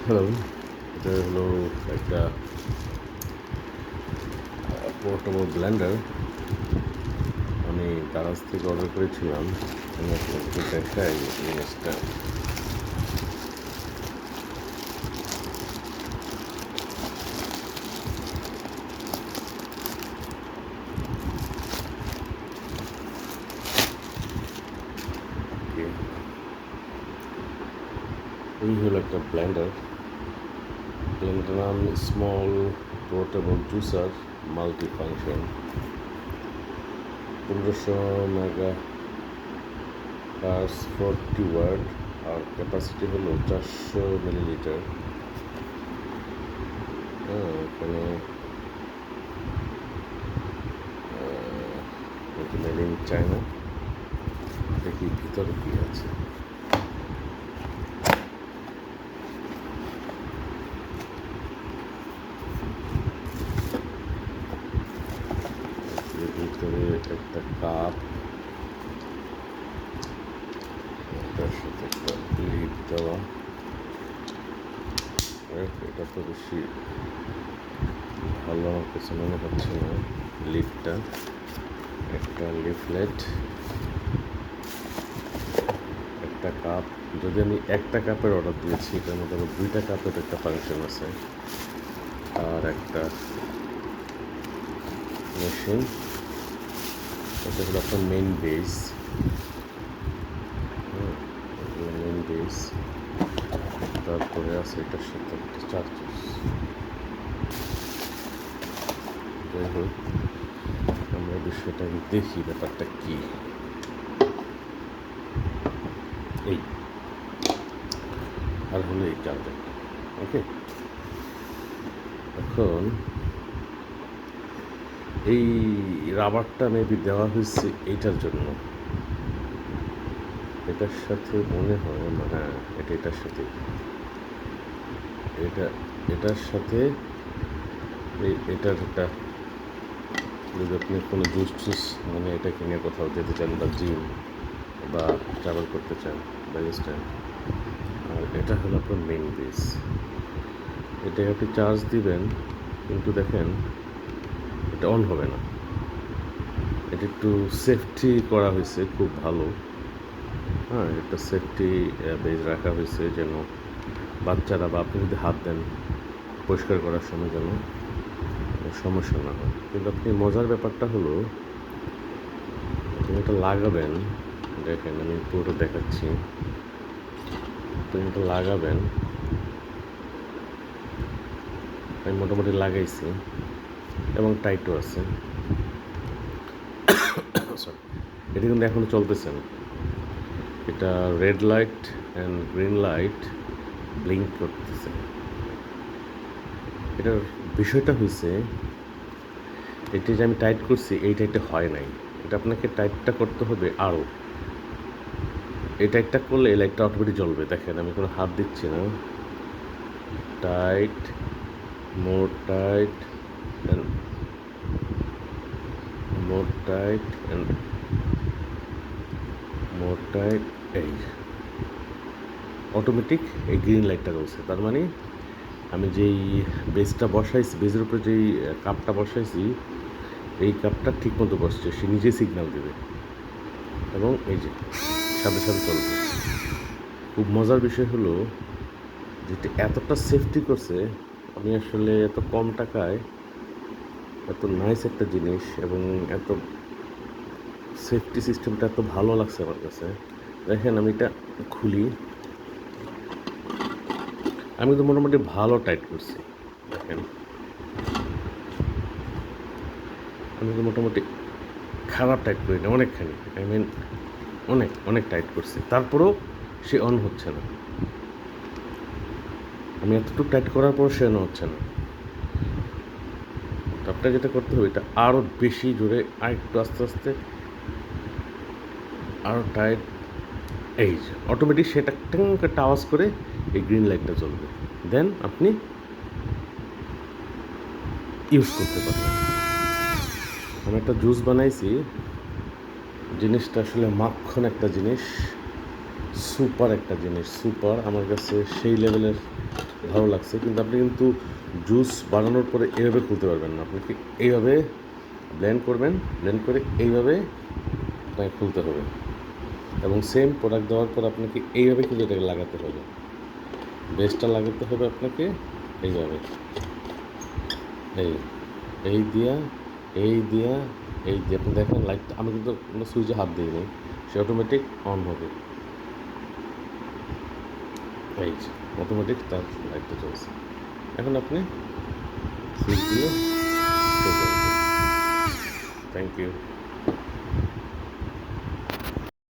Hello, এটা হলো একটা পোর্টেবল ব্লেন্ডার। আমি দারাজ থেকে অর্ডার করেছিলাম। আমি আপনাকে দেখাই জিনিসটা। এই হলো একটা ব্লেন্ডার। ব্লেন্ডার নাম small portable juicer multi function. 1500 মেগা পার্স 40 ওয়াট আর ক্যাপাসিটি হলো 400 মিলিলিটার। এখানে মেড ইন চায়না। দেখি ভিতরে কি আছে। ভিতরে একটা কাপ, এটার সাথে একটা লিড দেওয়া। এটা তো বেশি ভালো আমার কাছে মনে হচ্ছে না। লিডটা একটা লিফলেট, একটা কাপ। যদি আমি একটা কাপের অর্ডার দিয়েছি, এটার মধ্যে আবার 2টা কাপের একটা ফাংশন আছে, আর একটা মেশিন। এটা হলো আপনার মেইন বেস। মেইন বেস, তারপরে আছে এটার সাথে একটা চার্জার। যাই হোক, আমরা বিষয়টা দেখি ব্যাপারটা কি। এই আর হলো এই চার্জারটা। ওকে, এখন এই রাবারটা মেবি দেওয়া হয়েছে এইটার জন্য। এটার সাথে মনে হয়, হ্যাঁ, এটার সাথে এটার সাথে এটার একটা, যদি আপনি কোনো জুস টুস মানে এটা কিনে কোথাও যেতে চান, বা জিম বা ট্রাভেল করতে চান, বা স্ট্যান্ড। আর এটা হলো আপনার মেইন বেস। এটাকে আপনি চার্জ দিবেন, কিন্তু দেখেন এটা অন হবে না। এটা একটু সেফটি করা হয়েছে, খুব ভালো। হ্যাঁ, একটা সেফটি বেজ রাখা হয়েছে, যেন বাচ্চারা বা আপনি যদি হাত দেন পরিষ্কার করার সময় যেন সমস্যা না হয়। কিন্তু আপনি মজার ব্যাপারটা হলো, আপনি এটা লাগাবেন, দেখেন আমি পুরো দেখাচ্ছি। আপনি এটা লাগাবেন, আমি মোটামুটি লাগাইছি এবং টাইটও আছে। সরি, এটা কিন্তু এখনও চলতেছে না। এটা red light and green light blink করতেছে। এটার বিষয়টা হয়েছে, এটি যে আমি টাইট করছি, এই টাইটটা হয় নাই। এটা আপনাকে টাইটটা করতে হবে আরও। এই টাইটটা করলে এই লাইটটা অটোমেটিক জ্বলবে। দেখেন আমি কোনো হাত দিচ্ছি না। Tight, more tight and more tight and more tight. এই অটোমেটিক এই গ্রিন লাইটটা জ্বলছে। তার মানে আমি যেই বেসটা বসাইছি, বেসের উপরে যেই কাপটা বসাইছি, এই কাপটা ঠিক মতো বসছে, সে নিজেই সিগন্যাল দেবে এবং এই যে সাথে সাথে চলবে। খুব মজার বিষয় হলো, যেটা এতটা সেফটি করছে। আমি আসলে এত কম টাকায় এত নাইস একটা জিনিস এবং এত সেফটি সিস্টেমটা এত ভালো লাগছে আমার কাছে। দেখেন আমি এটা খুলি, আমি তো মোটামুটি ভালো টাইট করছি। দেখেন আমি তো মোটামুটি খারাপ টাইট করি না, অনেকখানি, আই মিন অনেক অনেক টাইট করছি, তারপরেও সে অন হচ্ছে না। আমি এতটুকু টাইট করার পর সে অন হচ্ছে না। তো আপনাকে যেটা করতে হবে, এটা আরও বেশি জোরে, আর একটু আস্তে আস্তে, আরও টাইট। এই যে অটোমেটিক সেটা একটা আওয়াজ করে এই গ্রিন লাইটটা জ্বলবে, দেন আপনি ইউজ করতে পারবেন। আমি একটা জুস বানাইছি, জিনিসটা আসলে মাখন একটা জিনিস, সুপার একটা জিনিস, সুপার। আমার কাছে সেই লেভেলের ভালো লাগছে, কিন্তু আপনি কিন্তু জুস বানানোর পরে এইভাবে খুলতে পারবেন না। আপনাকে এইভাবে ব্লেন্ড করবেন, ব্লেন্ড করে এইভাবে আপনাকে খুলতে হবে, এবং সেম প্রোডাক্ট দেওয়ার পর আপনাকে এইভাবে কিন্তু এটাকে লাগাতে হবে। বেসটা লাগাতে হবে আপনাকে এইভাবে, এই এই দিয়া এই দিয়া এই দিয়ে আপনি দেখেন লাইটটা, আমি কিন্তু কোনো সুইচে হাত দিই নি, সে অটোমেটিক অন হবে। এই যে অটোমেটিক তার লাইটটা চলছে। এখন আপনি সুইচ দিয়ে থ্যাংক ইউ।